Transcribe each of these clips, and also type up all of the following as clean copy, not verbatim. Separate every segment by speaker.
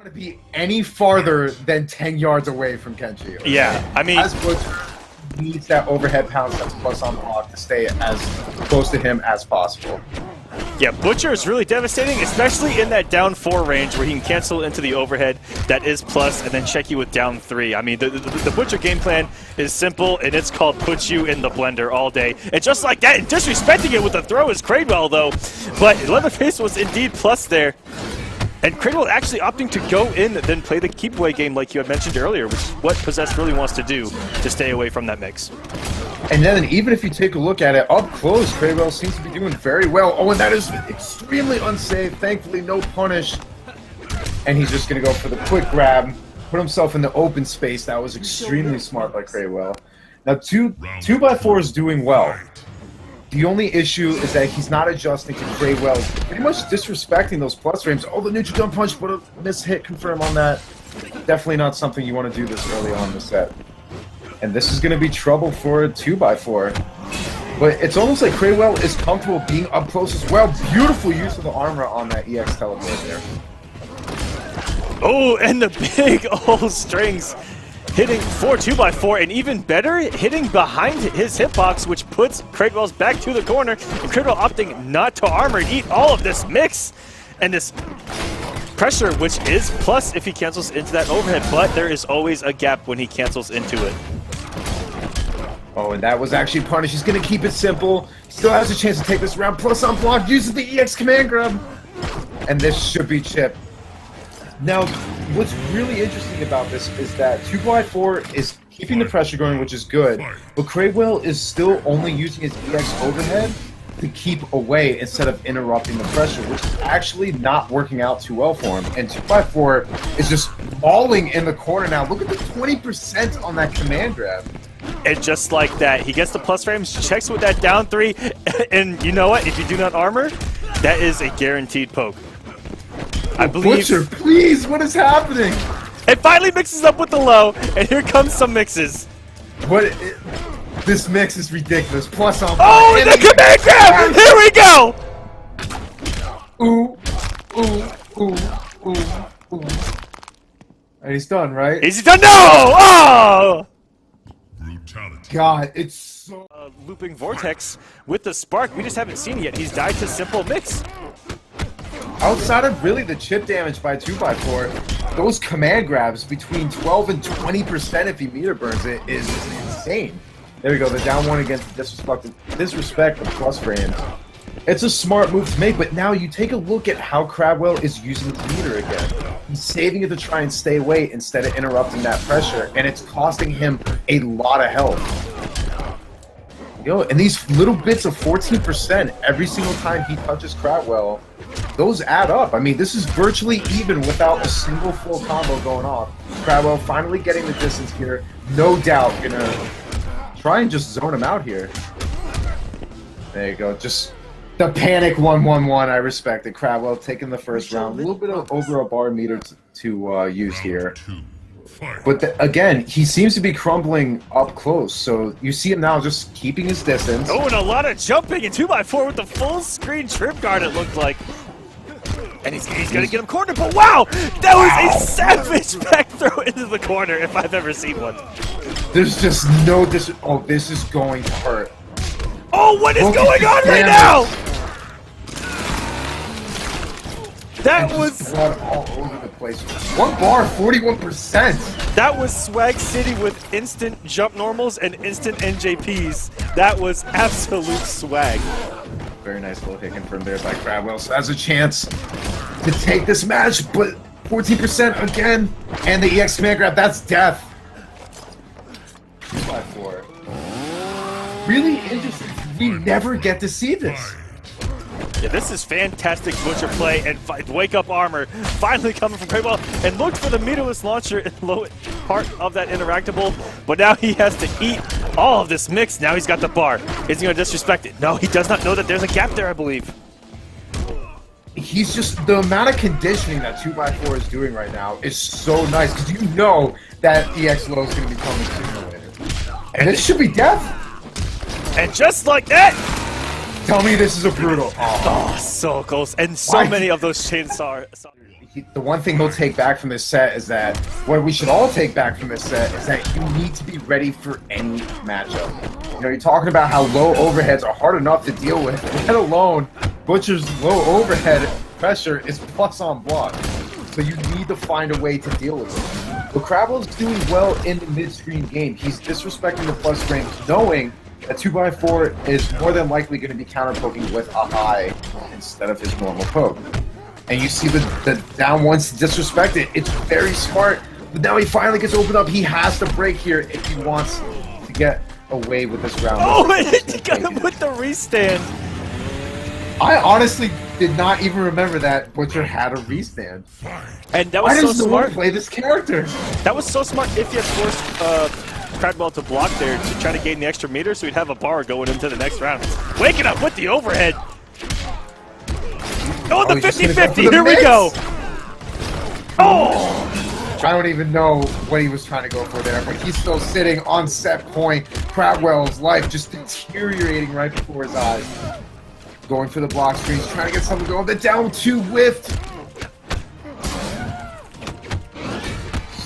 Speaker 1: To be any farther than 10 yards away from Kenshi.
Speaker 2: Yeah, I mean,
Speaker 1: as Butcher needs that overhead pound sets plus on block to stay as close to him as possible.
Speaker 2: Yeah, Butcher is really devastating, especially in that down 4 range where he can cancel into the overhead that is plus and then check you with down 3. I mean, the Butcher game plan is simple, and it's called put you in the blender all day. And just like that, and disrespecting it with the throw is Kradwell, though. But Leatherface was indeed plus there. And Kradwell actually opting to go in then play the keep away game like you had mentioned earlier, which is what Possessed really wants to do to stay away from that mix.
Speaker 1: And then even if you take a look at it up close, Kradwell seems to be doing very well. Oh, and that is extremely unsafe. Thankfully, no punish. And he's just going to go for the quick grab, put himself in the open space. That was extremely smart by Kradwell. Now, 2x4 is doing well. The only issue is that he's not adjusting to Kradwell, pretty much disrespecting those plus frames. Oh, the neutral jump punch, but a miss hit confirm on that. Definitely not something you want to do this early on in the set. And this is going to be trouble for a 2x4. But it's almost like Kradwell is comfortable being up close as well. Beautiful use of the armor on that EX teleport there.
Speaker 2: Oh, and the big old strings. Hitting 2x4, and even better, hitting behind his hitbox, which puts Kradwell's back to the corner, and Kradwell opting not to armor and eat all of this mix, and this pressure, which is plus if he cancels into that overhead, but there is always a gap when he cancels into it.
Speaker 1: Oh, and that was actually punished. He's going to keep it simple. Still has a chance to take this round, plus on block, uses the EX command grab, and this should be chipped. Now, what's really interesting about this is that 2x4 is keeping the pressure going, which is good, but Kradwell is still only using his EX overhead to keep away instead of interrupting the pressure, which is actually not working out too well for him. And 2x4 is just mauling in the corner now. Look at the 20% on that command grab.
Speaker 2: And just like that, he gets the plus frames, checks with that down 3, and you know what? If you do not armor, that is a guaranteed poke. I believe.
Speaker 1: Butcher, please, what is happening?
Speaker 2: It finally mixes up with the low, and here comes some mixes.
Speaker 1: This mix is ridiculous. Plus on.
Speaker 2: Oh, and the command grab! Here we go!
Speaker 1: Ooh, ooh, ooh, ooh, ooh. And he's done, right?
Speaker 2: Is he done? No! Oh!
Speaker 1: God, it's so.
Speaker 2: Looping Vortex with the spark. We just haven't seen it yet. He's died to simple mix.
Speaker 1: Outside of really the chip damage by 2x4, those command grabs between 12 and 20% if he meter burns it is insane. There we go, the down 1 against the disrespect of plus frames. It's a smart move to make, but now you take a look at how Kradwell is using the meter again. He's saving it to try and stay away instead of interrupting that pressure, and it's costing him a lot of health. Yo, and these little bits of 14% every single time he touches Kradwell, those add up. I mean, this is virtually even without a single full combo going off. Kradwell finally getting the distance here. No doubt gonna try and just zone him out here. There you go. Just the panic 1-1-1. I respect it. Kradwell taking the first round. A little bit of over a bar meter to use here. But again, he seems to be crumbling up close, so you see him now just keeping his distance.
Speaker 2: Oh, and a lot of jumping and 2x4 with the full screen trip guard, it looked like. And he's going to get him cornered, but wow! That was a savage back throw into the corner if I've ever seen one.
Speaker 1: There's just no oh, this is going to hurt.
Speaker 2: Oh, what is going on right now? That was
Speaker 1: blood all over the place. 1 bar, 41%.
Speaker 2: That was Swag City with instant jump normals and instant NJPs. That was absolute swag.
Speaker 1: Very nice little hit confirmed there by Kradwell. So has a chance to take this match, but 14% again, and the EX command grab. That's death. 2x4. Really interesting. We never get to see this.
Speaker 2: Yeah, this is fantastic Butcher play and wake up armor finally coming from Kradwell, and looked for the meterless launcher in the low part of that interactable, but now he has to eat all of this mix. Now he's got the bar. Is he going to disrespect it? No, he does not know that there's a gap there, I believe.
Speaker 1: He's just, the amount of conditioning that 2x4 is doing right now is so nice, because you know that EX low is going to be coming sooner or later. And it should be death.
Speaker 2: And just like that,
Speaker 1: Tell me this is a brutal.
Speaker 2: Oh, so close. And so many of those chainsaw.
Speaker 1: The one thing he'll take back from this set is that, what we should all take back from this set is that you need to be ready for any matchup. You know, you're talking about how low overheads are hard enough to deal with, let alone Butcher's low overhead pressure is plus on block. So you need to find a way to deal with it. But Kradwell's doing well in the mid-screen game. He's disrespecting the plus frames, knowing that 2x4 is more than likely going to be counter-poking with a high instead of his normal poke. And you see the down ones disrespect it. It's very smart. But now he finally gets opened up. He has to break here if he wants to get away with this round.
Speaker 2: Oh, he got him with the restand.
Speaker 1: I honestly did not even remember that Butcher had a restand.
Speaker 2: And that was
Speaker 1: Why
Speaker 2: so
Speaker 1: does no
Speaker 2: smart.
Speaker 1: one play this character?
Speaker 2: That was so smart if you had forced Kradwell to block there to try to gain the extra meter so he'd have a bar going into the next round. Waking up with the overhead. Oh, the 50-50, here we go! Oh!
Speaker 1: I don't even know what he was trying to go for there, but he's still sitting on set point. Kradwell's life just deteriorating right before his eyes. Going for the block screens, trying to get something going. The down two whiffed.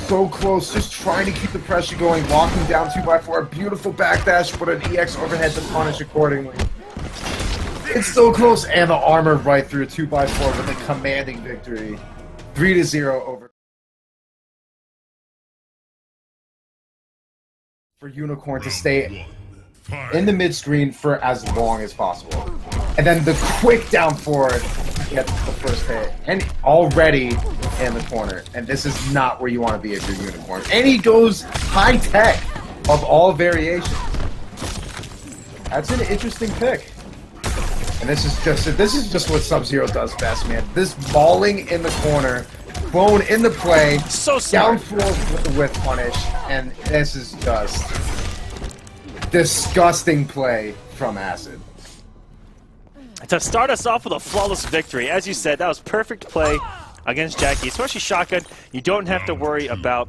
Speaker 1: So close, just trying to keep the pressure going, walking down 2x4. Beautiful backdash, but an EX overhead to punish accordingly. It's so close, and the armor right through 2x4 with a commanding victory. 3-0 over. For Unicorn to stay in the mid-screen for as long as possible. And then the quick down forward to get the first hit. And already in the corner. And this is not where you want to be if you're Unicorn. And he goes high-tech of all variations. That's an interesting pick. And this is just what Sub-Zero does best, man. This balling in the corner, bone in the play,
Speaker 2: so
Speaker 1: down four with the whip punish, and this is just disgusting play from Acid.
Speaker 2: To start us off with a flawless victory, as you said, that was perfect play against Jacqui, especially shotgun. You don't have to worry about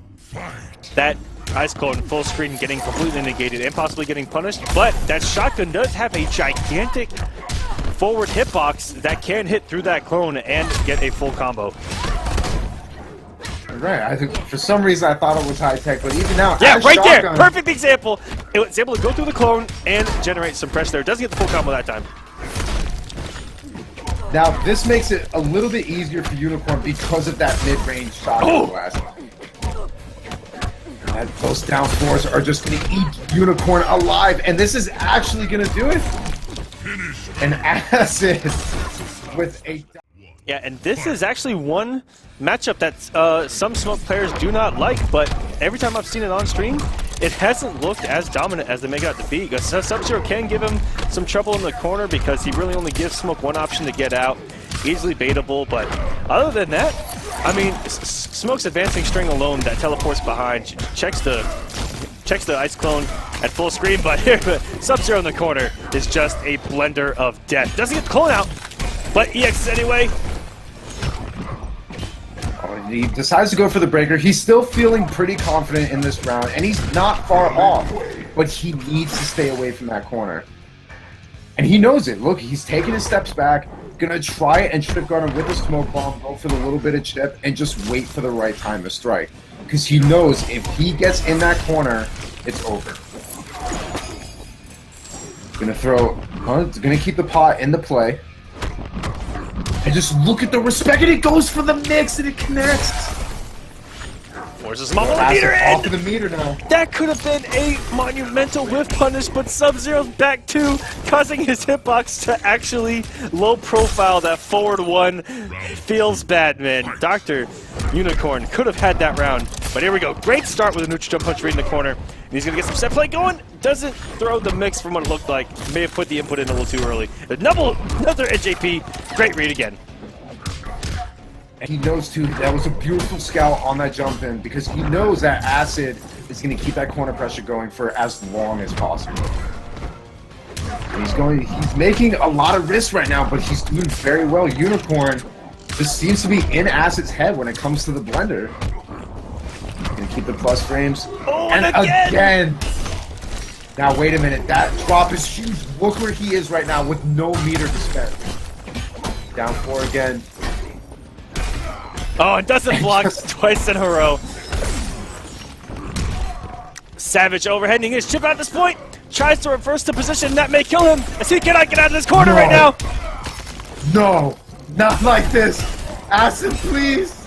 Speaker 2: that ice cold and full screen getting completely negated and possibly getting punished, but that shotgun does have a gigantic forward hitbox that can hit through that clone and get a full combo.
Speaker 1: Right, I think for some reason I thought it was high tech, but even now,
Speaker 2: yeah, right
Speaker 1: shotgun,
Speaker 2: there, perfect example. It was able to go through the clone and generate some pressure there. It doesn't get the full combo that time.
Speaker 1: Now this makes it a little bit easier for Unicorn because of that mid-range shotgun blast. And those down fours are just going to eat Unicorn alive, and this is actually going to do it. An Acid with a...
Speaker 2: Yeah, and this is actually one matchup that some Smoke players do not like, but every time I've seen it on stream, it hasn't looked as dominant as they make it out to be. Because Sub-Zero can give him some trouble in the corner because he really only gives Smoke one option to get out. Easily baitable, but other than that, I mean, Smoke's advancing string alone that teleports behind, checks the ice clone at full screen, but here, Sub-Zero in the corner is just a blender of death. Doesn't get the clone out, but EXs anyway.
Speaker 1: He decides to go for the breaker. He's still feeling pretty confident in this round, and he's not far off, but he needs to stay away from that corner. And he knows it. Look, he's taking his steps back, gonna try and trip Garner with a smoke bomb, go for the little bit of chip, and just wait for the right time to strike. Because he knows if he gets in that corner, it's over. Gonna keep the pot in the play. And just look at the respect, and it goes for the mix, and it connects.
Speaker 2: Forces him off the meter,
Speaker 1: off of the meter now.
Speaker 2: That could have been a monumental whiff punish, but Sub-Zero's back two, causing his hitbox to actually low profile that forward one. Feels bad, man. Dr. Unicorn could have had that round, but here we go. Great start with a neutral jump punch right in the corner. And he's gonna get some set play going. Doesn't throw the mix from what it looked like. May have put the input in a little too early. Another NJP. Great read again.
Speaker 1: And he knows too that was a beautiful scout on that jump in because he knows that Acid is going to keep that corner pressure going for as long as possible. And he's making a lot of risks right now, but he's doing very well. Unicorn just seems to be in Acid's head when it comes to the blender. Gonna keep the plus frames.
Speaker 2: Oh, and again!
Speaker 1: Now, wait a minute. That drop is huge. Look where he is right now with no meter to spend. Down 4 again.
Speaker 2: Oh, it doesn't block twice in a row. Savage overheading his chip at this point. Tries to reverse the position. That may kill him as he cannot get out of this corner right now.
Speaker 1: No, not like this. Acid, please.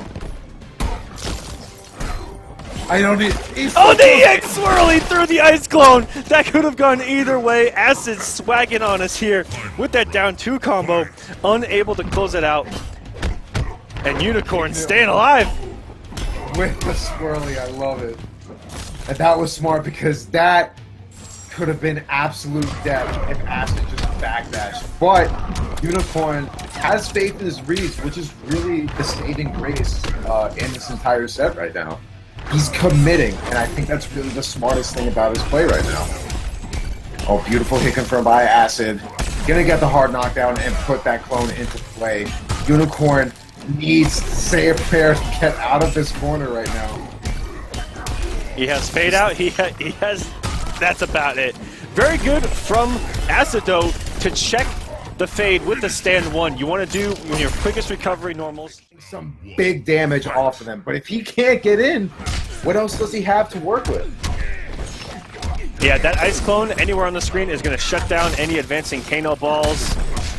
Speaker 1: I don't need.
Speaker 2: Oh, the EX swirling through the ice clone. That could have gone either way. Acid swagging on us here with that down 2 combo. Unable to close it out. And Unicorn staying alive.
Speaker 1: With the swirly, I love it. And that was smart because that could have been absolute death if Acid just backdashed. But Unicorn has faith in his reads, which is really the saving grace in this entire set right now. He's committing, and I think that's really the smartest thing about his play right now. Oh, beautiful hit confirmed by Acid. Gonna get the hard knockdown and put that clone into play. Unicorn needs to say a prayer to get out of this corner right now.
Speaker 2: He has fade out. He has. That's about it. Very good from Acid though to check the fade with the stand 1. You want to do when your quickest recovery normals.
Speaker 1: Some big damage off of them, but if he can't get in, what else does he have to work with?
Speaker 2: Yeah, that ice clone anywhere on the screen is going to shut down any advancing Kano balls.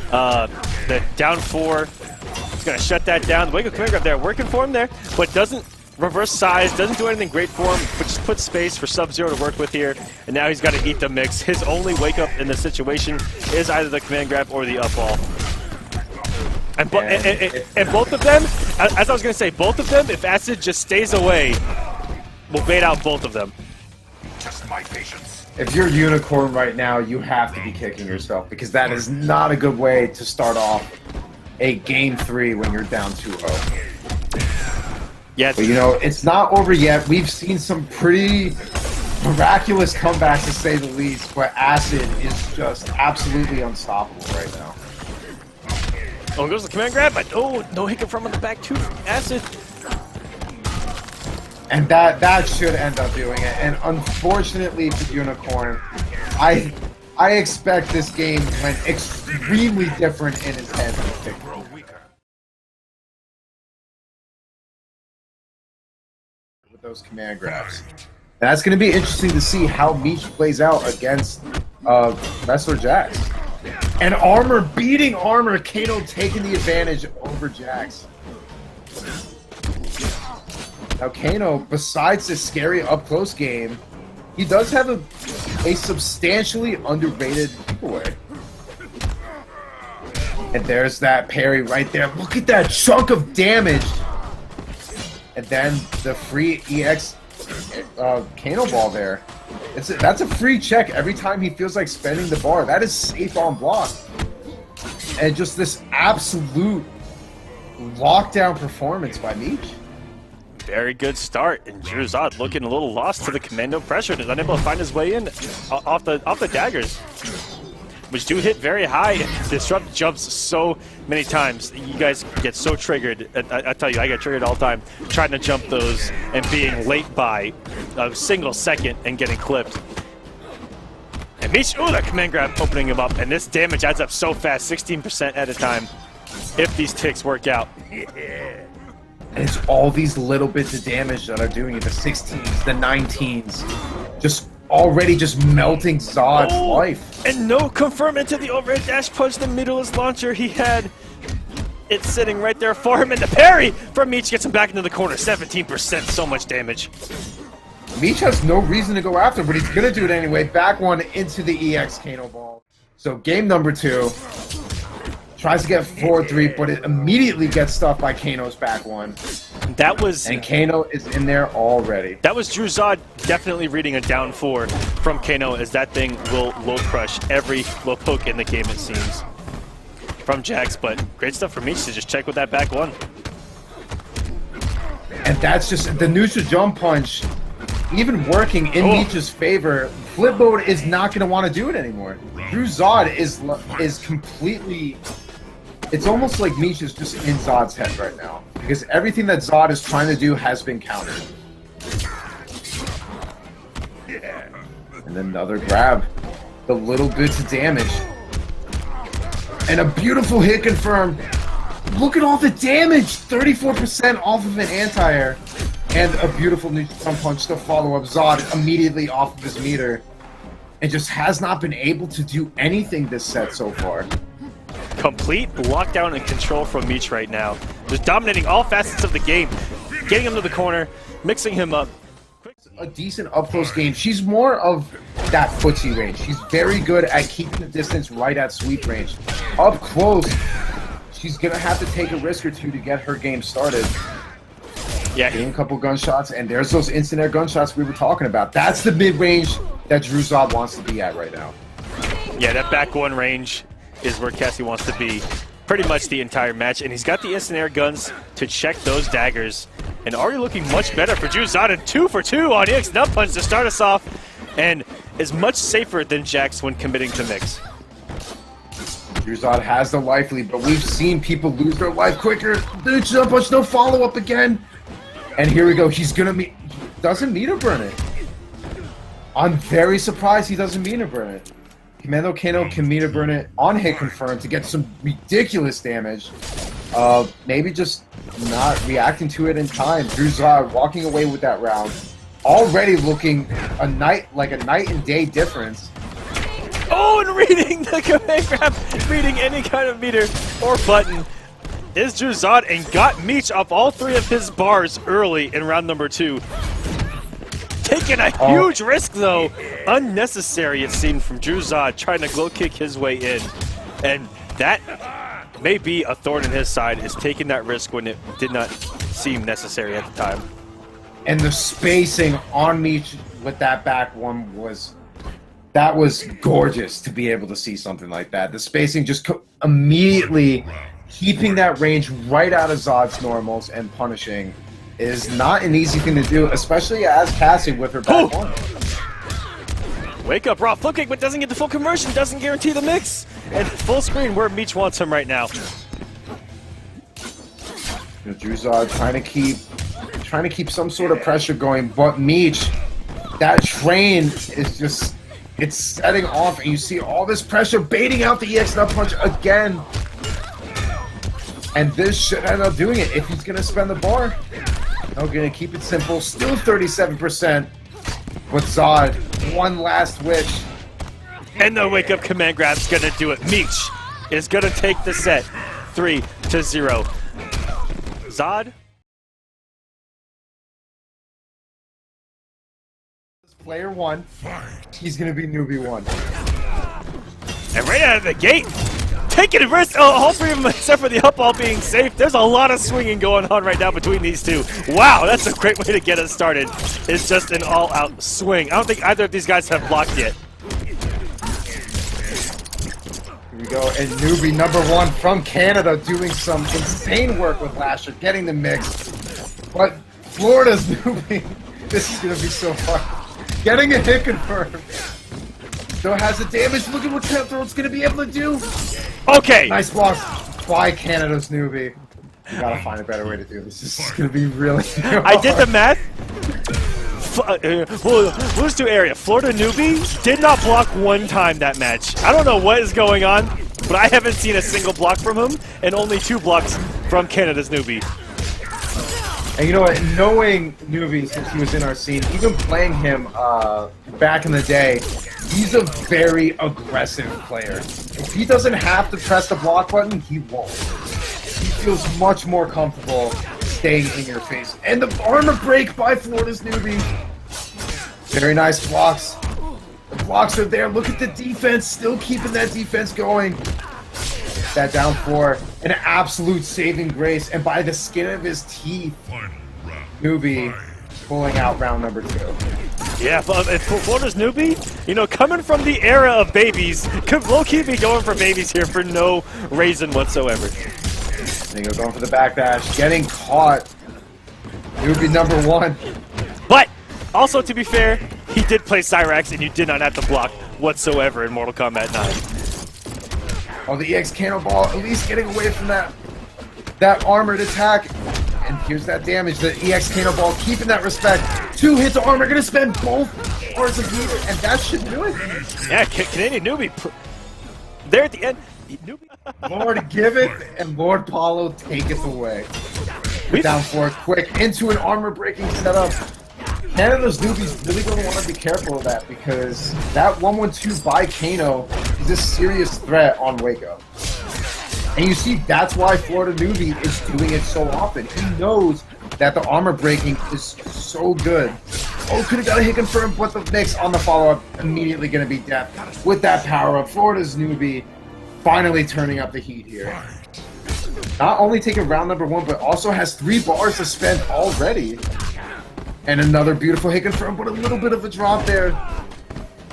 Speaker 2: The down 4 is going to shut that down. The wake up command grab there working for him there, but doesn't reverse size, doesn't do anything great for him, but just puts space for Sub-Zero to work with here. And now he's got to eat the mix. His only wake up in this situation is either the command grab or the up ball. And both of them, as I was going to say, both of them, if Acid just stays away, will bait out both of them.
Speaker 3: Just my patience.
Speaker 1: If you're Unicorn right now, you have to be kicking yourself because that is not a good way to start off a game 3 when you're down 2-0.
Speaker 2: Yeah,
Speaker 1: but you know, it's not over yet. We've seen some pretty miraculous comebacks to say the least, but Acid is just absolutely unstoppable right now.
Speaker 2: Oh, goes the command grab, but oh, no hit confirm on the back too. Acid.
Speaker 1: And that should end up doing it. And unfortunately for Unicorn, I expect this game went extremely different in his head than it did. With those command grabs. And that's going to be interesting to see how Meech plays out against Wrestler Jax. And Armor beating Armor, Kano taking the advantage over Jax. Now Kano, besides this scary up-close game, he does have a substantially underrated giveaway. And there's that parry right there. Look at that chunk of damage. And then the free EX Kano ball there. That's a free check every time he feels like spending the bar. That is safe on block. And just this absolute lockdown performance by Meech.
Speaker 2: Very good start, and Dru Zod looking a little lost to the commando pressure and is unable to find his way in off the daggers, which do hit very high. Disrupt jumps so many times. You guys get so triggered. I tell you, I get triggered all the time trying to jump those and being late by a single second and getting clipped. And Meech, ooh, that command grab opening him up, and this damage adds up so fast, 16% at a time, if these ticks work out.
Speaker 1: Yeah. And it's all these little bits of damage that are doing it. The 16s, the 19s, just already just melting Zod's life.
Speaker 2: And no confirm into the overhead dash punch, the middleless launcher. He had it sitting right there for him, and the parry from Meech gets him back into the corner. 17%, so much damage.
Speaker 1: Meech has no reason to go after, but he's gonna do it anyway. Back one into the EX Kano ball. So game number 2. Tries to get 4-3, but it immediately gets stuffed by Kano's back one.
Speaker 2: That was...
Speaker 1: And Kano is in there already.
Speaker 2: That was Dru Zod definitely reading a down 4 from Kano, as that thing will low crush every low poke in the game, it seems. From Jax, but great stuff for Meech to just check with that back one.
Speaker 1: And that's just the neutral jump punch, even working in Meech's favor. Flip mode is not going to want to do it anymore. Dru Zod is completely... It's almost like Meech is just in Zod's head right now, because everything that Zod is trying to do has been countered. Yeah. And And another grab. The little bits of damage. And a beautiful hit confirmed. Look at all the damage! 34% off of an anti-air. And a beautiful neutral punch to follow up. Zod immediately off of his meter. And just has not been able to do anything this set so far.
Speaker 2: Complete lockdown and control from Meech right now. Just dominating all facets of the game. Getting him to the corner, mixing him up.
Speaker 1: A decent up-close game. She's more of that footsie range. She's very good at keeping the distance right at sweep range. Up close, she's going to have to take a risk or two to get her game started.
Speaker 2: Yeah.
Speaker 1: Getting a couple gunshots, and there's those instant air gunshots we were talking about. That's the mid-range that Dru Zod wants to be at right now.
Speaker 2: Yeah, that back one range is where Cassie wants to be pretty much the entire match, and he's got the instant air guns to check those daggers, and already looking much better for Dru Zod, and 2 for 2 on EX Nut Punch to start us off, and is much safer than Jax when committing to mix.
Speaker 1: Dru Zod has the life lead, but we've seen people lose their life quicker. Dude, Nut Punch, no follow-up again. And here we go, he's gonna doesn't meter burn it. I'm very surprised he doesn't meter burn it. Commando Kano can meter burn it on hit confirm to get some ridiculous damage. Maybe just not reacting to it in time. Dru Zod walking away with that round. Already looking like a night and day difference.
Speaker 2: Oh, and reading the command grab, reading any kind of meter or button is Dru Zod, and got Meech off all 3 of his bars early in round number 2. Taking a huge risk, though. Unnecessary, it seemed, from Dru Zod trying to glow kick his way in. And that may be a thorn in his side, is taking that risk when it did not seem necessary at the time.
Speaker 1: And the spacing on Meech with that back one was gorgeous to be able to see something like that. The spacing just immediately keeping that range right out of Zod's normals and punishing is not an easy thing to do, especially as Cassie with her back one.
Speaker 2: Wake up, raw flip kick, but doesn't get the full conversion, doesn't guarantee the mix. And full screen where Meech wants him right now.
Speaker 1: Dru Zod trying to keep some sort of pressure going, but Meech, that train is just, it's setting off, and you see all this pressure baiting out the EX Nut Punch again. And this should end up doing it if he's going to spend the bar. No, going to keep it simple. Still 37%. But Zod, one last wish.
Speaker 2: And the wake-up command grab's going to do it. Meech is going to take the set 3-0. Zod?
Speaker 1: Player 1. He's going to be Noobe 1.
Speaker 2: And right out of the gate, taking a risk. Oh, all 3 of them except for the up all being safe. There's a lot of swinging going on right now between these 2. Wow, that's a great way to get us started. It's just an all-out swing. I don't think either of these guys have blocked yet.
Speaker 1: Here we go, and Noobe number 1 from Canada doing some insane work with Lasher, getting the mix. But Florida's Noobe, this is going to be so fun. Getting a hit confirmed. Still has the damage. Look at what Cutthroat's going to be able to do.
Speaker 2: Okay.
Speaker 1: Nice blocks by Canada's Noobe. You gotta find a better way to do this. This is gonna be really hard.
Speaker 2: I did the math. Lose to area. Florida Noobe did not block 1 time that match. I don't know what is going on, but I haven't seen a single block from him, and only 2 blocks from Canada's Noobe.
Speaker 1: And you know what? Knowing Noobe since he was in our scene, even playing him back in the day, he's a very aggressive player. If he doesn't have to press the block button, he won't. He feels much more comfortable staying in your face. And the armor break by Florida's Noobe. Very nice blocks. The blocks are there. Look at the defense. Still keeping that defense going. That down 4. An absolute saving grace. And by the skin of his teeth, Noobe pulling out round number 2.
Speaker 2: Yeah, Florida's Noobe, you know, coming from the era of babies, could low-key be going for babies here for no reason whatsoever.
Speaker 1: Dingo going for the backdash, getting caught. Noobe number 1.
Speaker 2: But, also to be fair, he did play Cyrax and you did not have to block whatsoever in Mortal Kombat 9.
Speaker 1: Oh, the EX Cannonball at least getting away from that armored attack. And here's that damage. The EX Cannonball keeping that respect. 2 hits of armor. Gonna spend both bars of meter, and that should do it.
Speaker 2: Yeah, Canadian Noobe. There at the end. Noobe.
Speaker 1: Lord give it, and Lord Paulo take it away. Down for it quick into an armor breaking setup. Canada's Noobe's really going to want to be careful of that because that 112 by Kano is a serious threat on Waco. And you see, that's why Florida Noobe is doing it so often. He knows that the armor breaking is so good. Oh, could have got a hit confirmed, but the Knicks on the follow-up immediately going to be death. With that power-up, Florida's Noobe finally turning up the heat here. Not only taking round number 1, but also has 3 bars to spend already. And another beautiful hit confirmed, but a little bit of a drop there.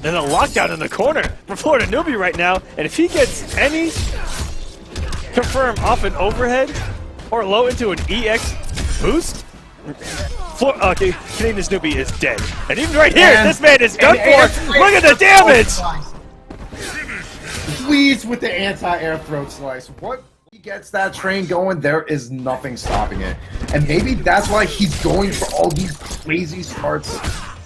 Speaker 2: And a lockdown in the corner for Florida Noobe right now. And if he gets any confirm off an overhead or low into an EX boost, Canadian Noobe is dead. And even right here, this man is done for. Look at the damage!
Speaker 1: Please with the anti-air throat slice. What? He gets that train going, there is nothing stopping it. And maybe that's why he's going for all these crazy starts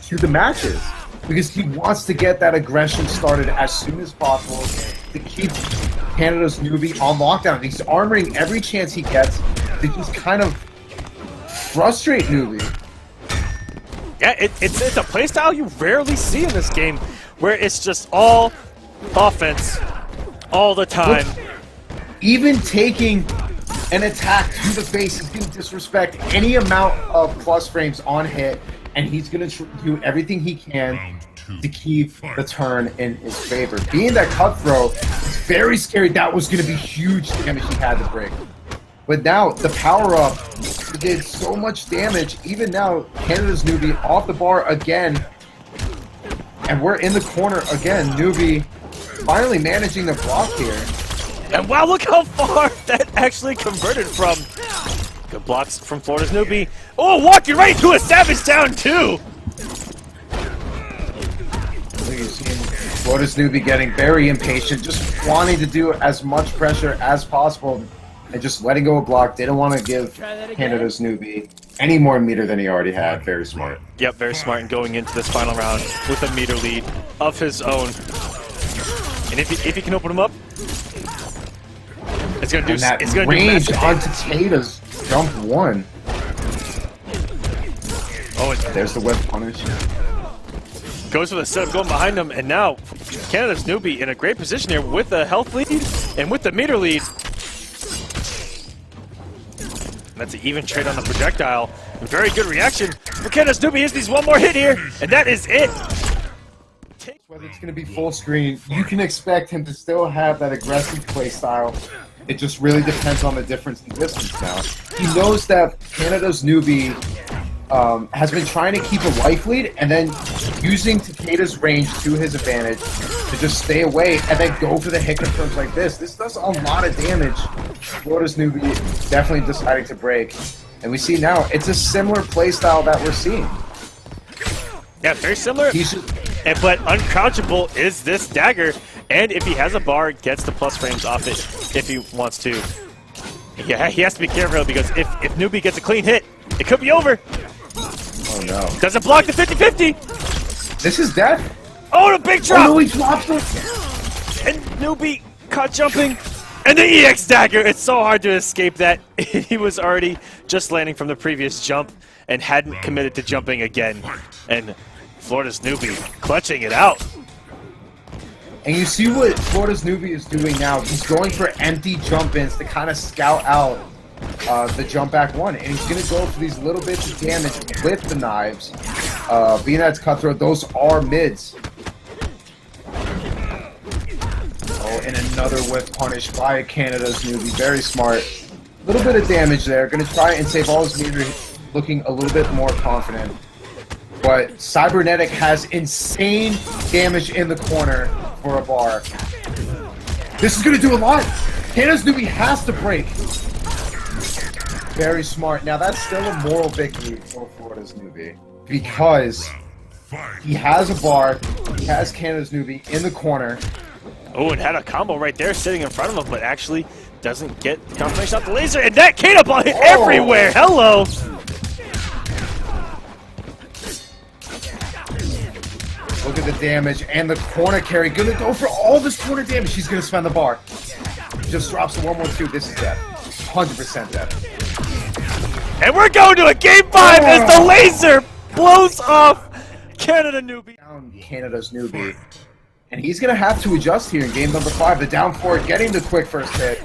Speaker 1: to the matches. Because he wants to get that aggression started as soon as possible to keep Canada's Noobe on lockdown. He's armoring every chance he gets to just kind of frustrate Noobe.
Speaker 2: Yeah, it's a playstyle you rarely see in this game, where it's just all offense all the time.
Speaker 1: Even taking an attack to the face is going to disrespect any amount of plus frames on hit, and he's going to do everything he can to keep the turn in his favor. Being that cutthroat, it's very scary. That was going to be huge damage he had to break. But now, the power-up did so much damage. Even now, Canada's Noobe off the bar again. And we're in the corner again. Noobe finally managing the block here.
Speaker 2: And wow, look how far that actually converted from. Good blocks from Florida's Noobe. Oh, walking right into a Savage down too!
Speaker 1: Florida's Noobe getting very impatient, just wanting to do as much pressure as possible and just letting go of block. Didn't want to give Canada's Noobe any more meter than he already had. Very smart.
Speaker 2: Yep, very smart, and going into this final round with a meter lead of his own. And if he can open him up, it's gonna do. It's gonna
Speaker 1: range
Speaker 2: do
Speaker 1: on Takeda's jump 1.
Speaker 2: Oh, and
Speaker 1: there's the whip punish.
Speaker 2: Goes for the setup going behind him, and now Canada's Noobe in a great position here with the health lead and with the meter lead. And that's an even trade on the projectile. Very good reaction for Canada's Noobe. He needs one more hit here, and that is it.
Speaker 1: Whether it's going to be full screen, you can expect him to still have that aggressive play style. It just really depends on the difference in distance now. He knows that Canada's Noobe has been trying to keep a life lead and then using Takeda's range to his advantage to just stay away and then go for the hit confirms like this. This does a lot of damage. Florida's Noobe definitely deciding to break. And we see now, it's a similar play style that we're seeing.
Speaker 2: Yeah, very similar. But uncrouchable is this dagger, and if he has a bar, gets the plus frames off it if he wants to. Yeah, he has to be careful because if Noobe gets a clean hit, it could be over.
Speaker 1: Oh no.
Speaker 2: Doesn't block the 50-50.
Speaker 1: This is death.
Speaker 2: Oh, the big drop.
Speaker 1: Oh no, he dropped it.
Speaker 2: And Noobe caught jumping. And the EX dagger. It's so hard to escape that. He was already just landing from the previous jump and hadn't committed to jumping again. And Florida's Noobe clutching it out.
Speaker 1: And you see what Florida's Noobe is doing now. He's going for empty jump-ins to kind of scout out the jump back 1. And he's going to go for these little bits of damage with the knives. Being that it's cutthroat, those are mids. Oh, and another whiff punish by Canada's Noobe. Very smart. A little bit of damage there. Going to try and save all his meter, looking a little bit more confident. But Cybernetic has insane damage in the corner for a bar. This is going to do a lot. Canada's Noobe has to break. Very smart. Now that's still a moral victory for Florida's Noobe because he has a bar, he has Canada's Noobe in the corner.
Speaker 2: Oh, and had a combo right there sitting in front of him, but actually doesn't get confirmation off the laser, and that Kano ball hit everywhere. Hello.
Speaker 1: Look at the damage and the corner carry. Gonna go for all this corner damage. She's gonna spend the bar. Just drops the 1-1-2. This is death. 100% death.
Speaker 2: And we're going to a game 5 as the laser blows off Canada NeUby.
Speaker 1: Down Canada's NeUby. And he's gonna have to adjust here in game number 5. The down 4 getting the quick first hit.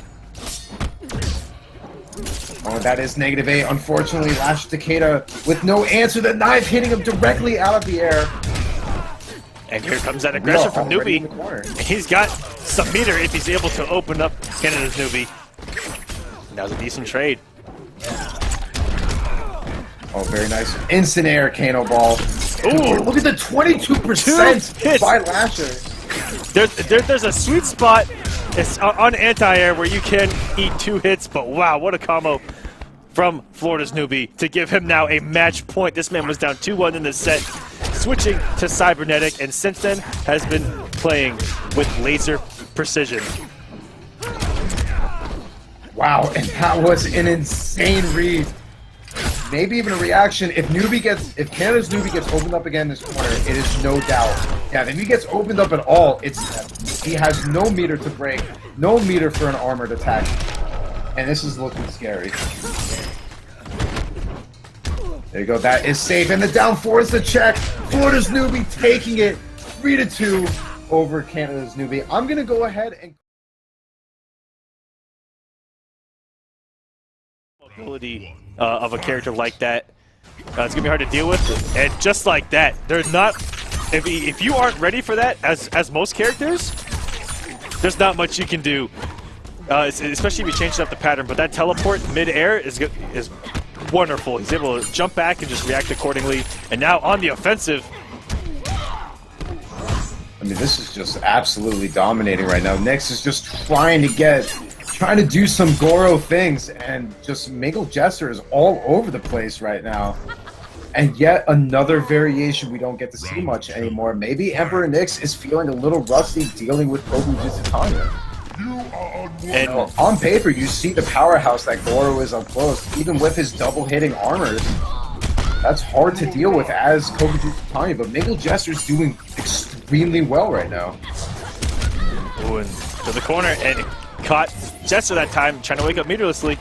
Speaker 1: Oh, that is -8. Unfortunately, Lash Takeda with no answer. The knife hitting him directly out of the air.
Speaker 2: And here comes that aggression from
Speaker 1: already
Speaker 2: NeUby.
Speaker 1: in the corner.
Speaker 2: He's got some meter if he's able to open up Canada's NeUby. That was a decent trade.
Speaker 1: Oh, very nice. Instant air Kano ball.
Speaker 2: Ooh,
Speaker 1: Look at the 22%
Speaker 2: hits.
Speaker 1: by Lasher.
Speaker 2: There's a sweet spot it's on anti-air where you can eat 2 hits, but wow, what a combo from Florida's NeUby to give him now a match point. This man was down 2-1 in the set, switching to cybernetic, and since then has been playing with laser precision.
Speaker 1: Wow, and that was an insane read. Maybe even a reaction. If Canada's NeUby gets opened up again in this corner, it is no doubt. Yeah, if he gets opened up at all, he has no meter to break, no meter for an armored attack. And this is looking scary. There you go, that is safe. And the down 4 is the check. Florida's NeUby taking it 3-2 over Canada's NeUby. I'm gonna go ahead and
Speaker 2: ability of a character like that, it's gonna be hard to deal with, and just like that, there's not. If you aren't ready for that, as most characters, there's not much you can do. Especially if you change up the pattern. But that teleport mid-air is wonderful. He's able to jump back and just react accordingly. And now on the offensive.
Speaker 1: I mean, this is just absolutely dominating right now. Nyx is just trying to do some Goro things, and just Mingled Jester is all over the place right now. And yet another variation we don't get to see much anymore. Maybe Emperor Nyx is feeling a little rusty dealing with Tanya. And on paper, you see the powerhouse that Goro is up close, even with his double hitting armors. That's hard to deal with as Tanya, but Mingled Jester's doing extremely well right now.
Speaker 2: Ooh, and to the corner, and caught Jester that time, trying to wake up meterlessly.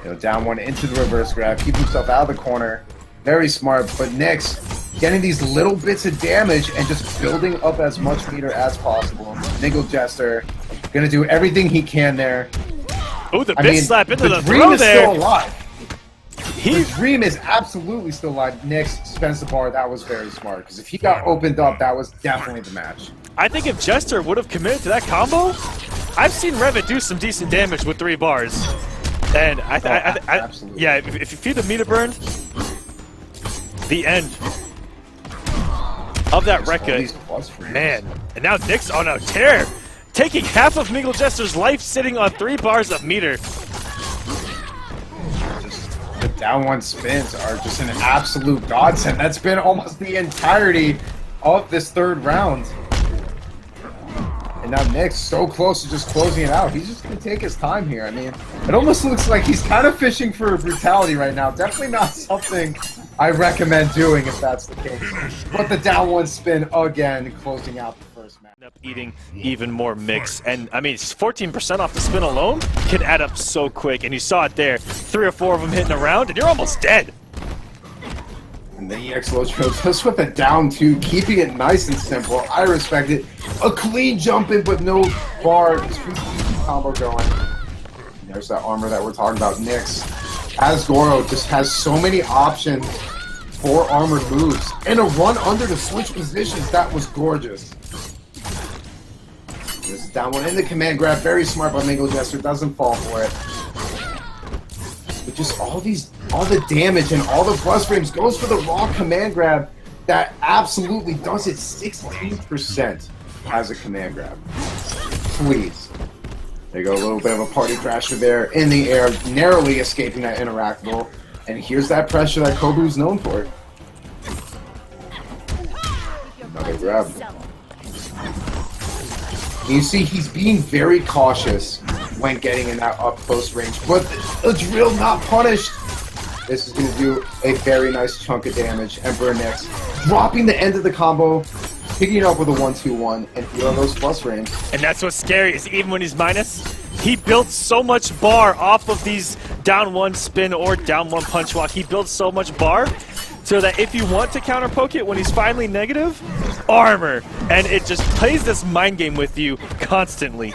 Speaker 1: You know, down 1 into the reverse grab, keep himself out of the corner. Very smart, but Nyx getting these little bits of damage and just building up as much meter as possible. Mingled Jester gonna do everything he can there.
Speaker 2: Oh, the big slap into the
Speaker 1: Dream
Speaker 2: throw
Speaker 1: is
Speaker 2: there.
Speaker 1: still alive. The Dream is absolutely still alive. Nyx spends the bar. That was very smart, because if he got opened up, that was definitely the match.
Speaker 2: I think if Jester would have committed to that combo, I've seen Revit do some decent damage with 3 bars. And
Speaker 1: absolutely.
Speaker 2: Yeah, if you feed the meter burn, the end of that Rekka, man. And now Nyx on a tear, taking half of Mingled Jester's life, sitting on 3 bars of meter.
Speaker 1: The down 1 spins are just an absolute godsend. That's been almost the entirety of this 3rd round. And now Nyx so close to just closing it out. He's just going to take his time here. I mean, it almost looks like he's kind of fishing for brutality right now. Definitely not something I recommend doing if that's the case. But the down 1 spin again, closing out the first match.
Speaker 2: Up eating even more mix, and I mean 14% off the spin alone can add up so quick, and you saw it there. 3 or 4 of them hitting around, and you're almost dead.
Speaker 1: And then EX low just with a down 2, keeping it nice and simple. I respect it. A clean jump in, but no bar. Combo going. And there's that armor that we're talking about. Nyx, as Goro, just has so many options for armored moves. And a run under to switch positions, that was gorgeous. This down 1 in the command grab. Very smart by Mingled Jester. Doesn't fall for it. But just all the damage and all the plus frames goes for the raw command grab that absolutely does it 16% as a command grab. Please. There you go, a little bit of a party crasher there in the air, narrowly escaping that interactable. And here's that pressure that Kobu's known for. Another grab. You see, he's being very cautious when getting in that up-close range, but the drill not punished. This is going to do a very nice chunk of damage. Emperor Knicks dropping the end of the combo, picking it up with a 1-2-1, and feeling those plus range.
Speaker 2: And that's what's scary, is even when he's minus, he built so much bar off of these down one spin or down one punch walk. He built so much bar so that if you want to counter poke it when he's finally negative, armor. And it just plays this mind game with you constantly.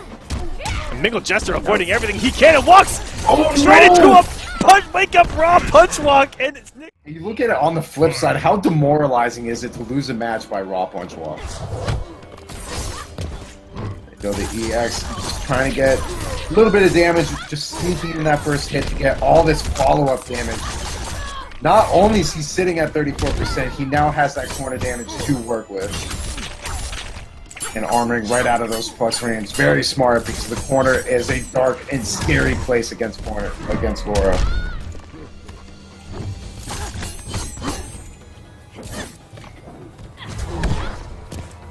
Speaker 2: And Mingled Jester avoiding everything he can and walks straight into a punch, wake up raw punch walk, and it's Nick.
Speaker 1: You look at it on the flip side, how demoralizing is it to lose a match by raw punch walk? Go the EX, just trying to get a little bit of damage, just sneaking in that first hit to get all this follow-up damage. Not only is he sitting at 34%, he now has that corner damage to work with. And armoring right out of those plus range. Very smart, because the corner is a dark and scary place against Goro.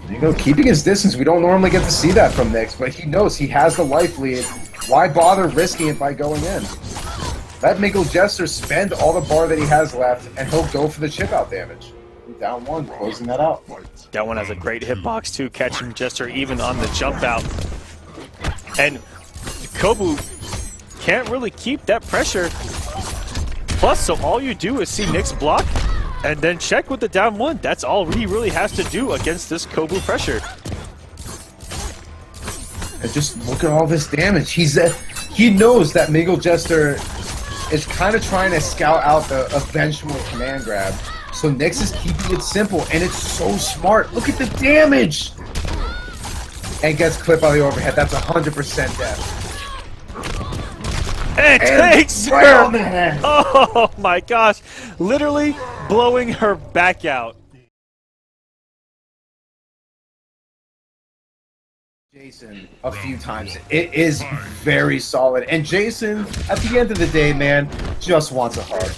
Speaker 1: You know, keeping his distance, we don't normally get to see that from Knicks, but he knows he has the life lead. Why bother risking it by going in? Let Mingled Jester spend all the bar that he has left, and he'll go for the chip out damage. Down one, closing that out.
Speaker 2: That one has a great hitbox too, catching Jester even on the jump out. And Kobu can't really keep that pressure. Plus, so all you do is see Knicks block, and then check with the down one. That's all he really has to do against this Kobu pressure.
Speaker 1: And just look at all this damage. He knows that Mingled Jester is kind of trying to scout out the eventual command grab. So Knicks is keeping it simple, and it's so smart. Look at the damage! And gets clipped by the overhead. That's 100% death.
Speaker 2: And takes
Speaker 1: right
Speaker 2: her!
Speaker 1: on the head.
Speaker 2: Oh my gosh. Literally blowing her back out.
Speaker 1: Jason a few times. It is very solid. And Jason, at the end of the day, man, just wants a hug.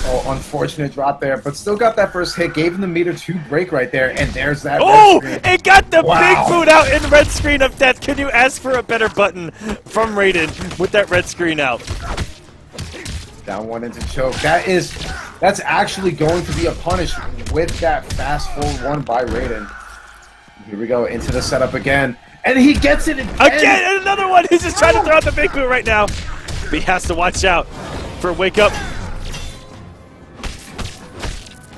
Speaker 1: Oh, unfortunate drop there, but still got that first hit. Gave him the meter 2 break right there, and there's that.
Speaker 2: Oh, it got the big boot out in red screen of death. Can you ask for a better button from Raiden with that red screen out?
Speaker 1: Down one into choke. That's actually going to be a punish with that fast forward one by Raiden. Here we go into the setup again, and he gets it again.
Speaker 2: Again, another one. He's just trying to throw out the big boot right now. But he has to watch out for wake up.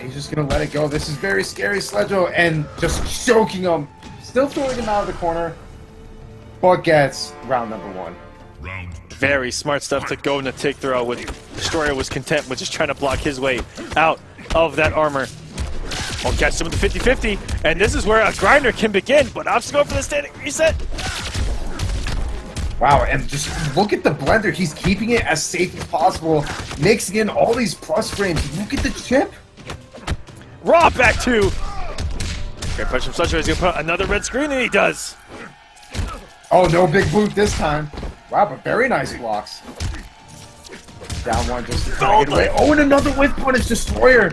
Speaker 1: He's just going to let it go. This is very scary, Sledgo, and just choking him. Still throwing him out of the corner, but gets round number 1.
Speaker 2: Very smart stuff to go in the take throw with Destroyer was content with just trying to block his way out of that armor. I'll catch him with the 50-50, and this is where a grinder can begin, but opts to go for the standing reset.
Speaker 1: Wow, and just look at the blender. He's keeping it as safe as possible, mixing in all these plus frames. Look at the chip.
Speaker 2: Raw back two. Great punch from Sledgroisgone. He's gonna put another red screen, and he does.
Speaker 1: Oh, no big boot this time. Wow, but very nice blocks. Down one, just trying to get away. Oh, and another with punish Destroyer.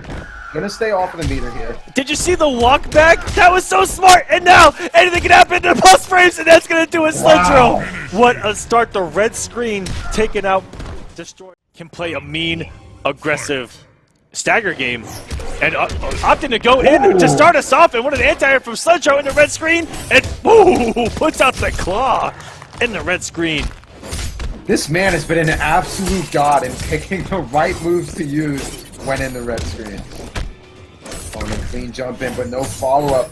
Speaker 1: Gonna stay off of the meter here.
Speaker 2: Did you see the walk back? That was so smart. And now anything can happen to plus frames, and that's gonna do a Sledgro. What a start! The red screen taken out. Destroyer can play a mean, aggressive stagger game, and opting to go in to start us off. And what an anti-air from Sledgro in the red screen, and puts out the claw in the red screen.
Speaker 1: This man has been an absolute god in picking the right moves to use when in the red screen. Oh, and a clean jump in, but no follow-up.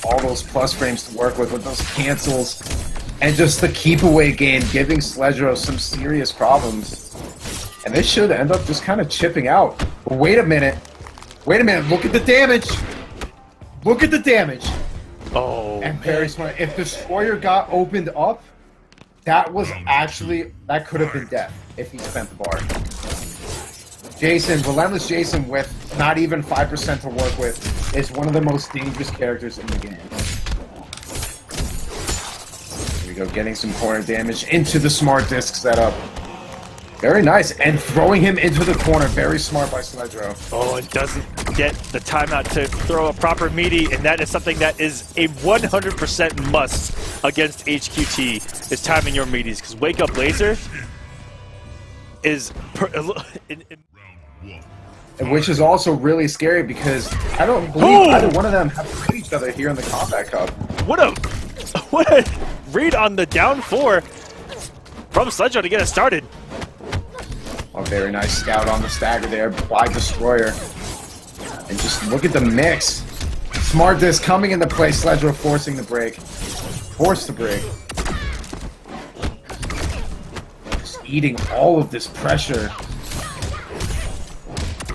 Speaker 1: All those plus frames to work with those cancels. And just the keep away game, giving Sledgro some serious problems. And this should end up just kind of chipping out. But wait a minute. Wait a minute. Look at the damage. Look at the damage.
Speaker 2: Oh,
Speaker 1: and very smart. If Destroyer got opened up, that could have been death if he spent the bar. Jason, Relentless Jason with not even 5% to work with is one of the most dangerous characters in the game. Here we go, getting some corner damage into the smart disc setup. Very nice, and throwing him into the corner. Very smart by Sledgro.
Speaker 2: Oh, it doesn't get the timeout to throw a proper meaty, and that is something that is a 100% must against HQT, is timing your meaties, because Wake Up Laser is
Speaker 1: Which is also really scary because I don't believe either one of them have played each other here in the Kombat Cup.
Speaker 2: what a read on the down 4 from Sledgroisgone to get it started.
Speaker 1: A very nice scout on the stagger there by Destroyer. And just look at the mix. Smart disc coming into play, Sledgroisgone forcing the break. Forced the break. Just eating all of this pressure.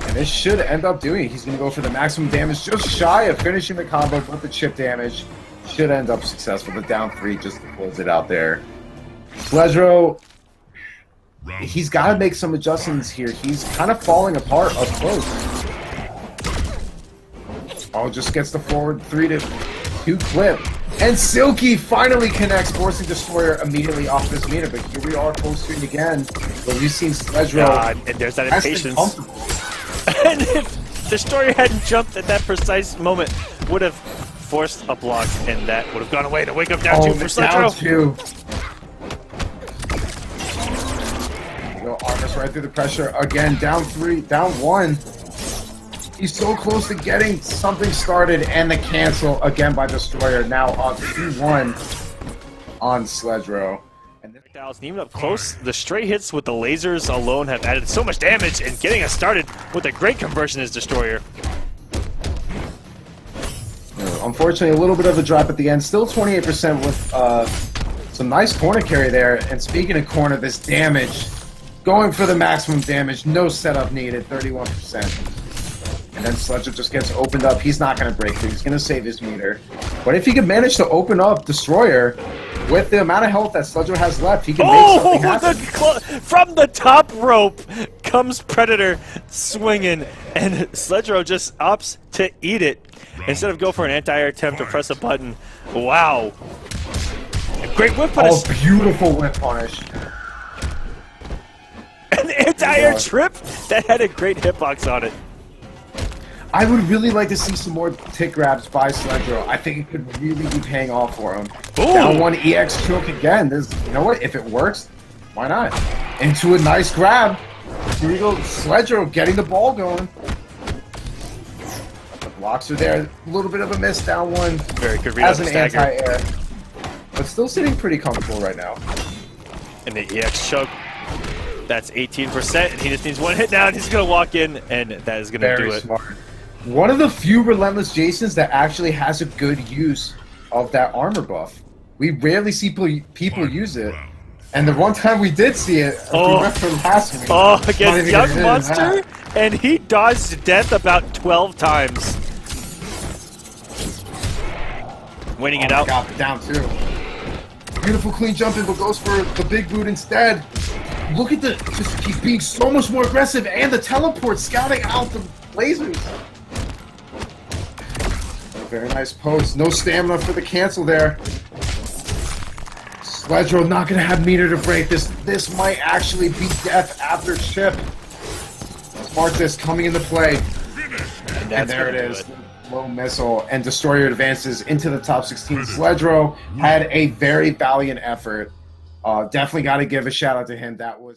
Speaker 1: And this should end up doing it. He's going to go for the maximum damage, just shy of finishing the combo with the chip damage. Should end up successful. The down 3 just to close it out there. Sledgroisgone, he's got to make some adjustments here. He's kind of falling apart up close. Oh, just gets the forward 3-2 clip. And Silky finally connects, forcing Destroyer immediately off this meter. But here we are full screen again, where we've seen Sledgroisgone.
Speaker 2: And there's that impatience. And if Destroyer hadn't jumped at that precise moment, would have forced a block, and that would have gone away to wake up down 2 for Sledgroisgone. Armors right through the pressure again. Down 3, down 1. He's so close to getting something started, and the cancel again by Destroyer. Now up 2-1 on Sledgroisgone. And even up close, the straight hits with the lasers alone have added so much damage, and getting us started with a great conversion is Destroyer.
Speaker 1: Unfortunately, a little bit of a drop at the end. Still 28% with some nice corner carry there. And speaking of corner, this damage. Going for the maximum damage, no setup needed, 31%. And then Sledgroisgone just gets opened up. He's not going to break through. He's going to save his meter. But if he can manage to open up Destroyer, with the amount of health that Sledgroisgone has left, he can make something happen.
Speaker 2: From the top rope comes Predator swinging, and Sledgroisgone just opts to eat it instead of go for an anti-air attempt to press a button. Wow. A great whip punish.
Speaker 1: Oh, beautiful whip punish.
Speaker 2: An anti-air trip that had a great hitbox on it.
Speaker 1: I would really like to see some more tick grabs by Sledgroisgone. I think it could really be paying off for him.
Speaker 2: Ooh.
Speaker 1: Down 1 EX choke again. You know what? If it works, why not? Into a nice grab. Here we go. Sledgroisgone getting the ball going. The blocks are there. A little bit of a miss. Down 1.
Speaker 2: Very good read
Speaker 1: as
Speaker 2: on
Speaker 1: an
Speaker 2: the stagger.
Speaker 1: anti-air. But still sitting pretty comfortable right now.
Speaker 2: And the EX choke. That's 18%, and he just needs one hit now, and he's going to walk in, and that is going to do it.
Speaker 1: Very smart. One of the few Relentless Jasons that actually has a good use of that armor buff. We rarely see people use it, and the one time we did see it, we went for last week.
Speaker 2: Oh, against Young Monster, and he dodged death about 12 times. Winning it out.
Speaker 1: Got down 2. Beautiful clean jump in, but goes for the big boot instead. Look at he's being so much more aggressive, and the teleport scouting out the lasers. A very nice post. No stamina for the cancel there. Sledgroisgone not going to have meter to break this. This might actually be death after chip. Smart disc coming into play. And there it is. Low missile, and Destroyer advances into the top 16. Sledgroisgone had a very valiant effort. Definitely got to give a shout out to him. That was